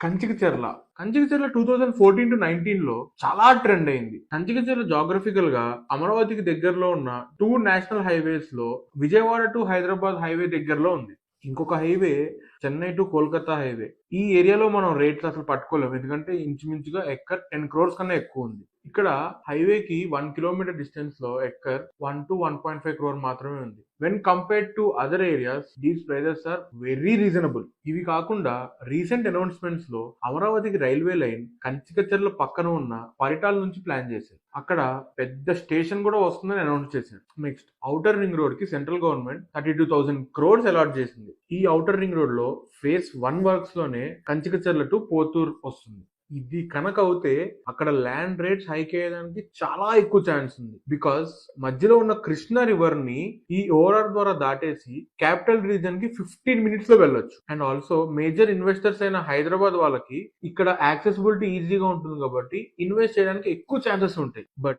కంచికచర్ల. కంచికచర్ల 2014-19 లో చాలా ట్రెండ్ అయింది. కంచికచర్ల జాగ్రఫికల్ గా అమరావతికి దగ్గరలో ఉన్న 2 నేషనల్ హైవేస్ లో విజయవాడ టు హైదరాబాద్ హైవే దగ్గరలో ఉంది. ఇంకొక highway Chennai to Kolkata highway. ఈ ఏరియాలో మనం రేట్లు అసలు పట్టుకోలేము, ఎందుకంటే ఇంచుమించుగా ఎక్కర్ 10 crores కన్నా ఎక్కువ ఉంది. ఇక్కడ హైవేకి 1 కిలోమీటర్ డిస్టెన్స్ లో ఎక్కర్ 1 to 1.5 crore మాత్రమే ఉంది. When compared to other areas these prices are very reasonable. ఇవి కాకుండా రీసెంట్ అనౌన్స్మెంట్స్ లో అమరావతికి రైల్వే లైన్ కంచికచర్ల పక్కన ఉన్న పరిటాల నుంచి ప్లాన్ చేశారు. అక్కడ పెద్ద స్టేషన్ కూడా వస్తుందని అనౌన్స్ చేశారు. నెక్స్ట్, ఔటర్ రింగ్ రోడ్ కి సెంట్రల్ గవర్నమెంట్ 32,000 crores అలాట్ చేసింది. ఈ ఔటర్ రింగ్ రోడ్ లో ఫేజ్ 1 వర్క్స్ లోనే కంచికచర్ల టు పోతూర్ వస్తుంది. ఇది కనుక అవుతే అక్కడ ల్యాండ్ రేట్స్ హైక్ అయ్యేదానికి చాలా ఎక్కువ ఛాన్స్ ఉంది. బికాస్ మధ్యలో ఉన్న కృష్ణా రివర్ ని ఈ ఓఆర్ఆర్ ద్వారా దాటేసి క్యాపిటల్ రీజన్ కి 15 minutes లో వెళ్ళొచ్చు. అండ్ ఆల్సో మేజర్ ఇన్వెస్టర్స్ అయిన హైదరాబాద్ వాళ్ళకి ఇక్కడ యాక్సెసిబిలిటీ ఈజీగా ఉంటుంది కాబట్టి ఇన్వెస్ట్ చేయడానికి ఎక్కువ ఛాన్సెస్ ఉంటాయి. బట్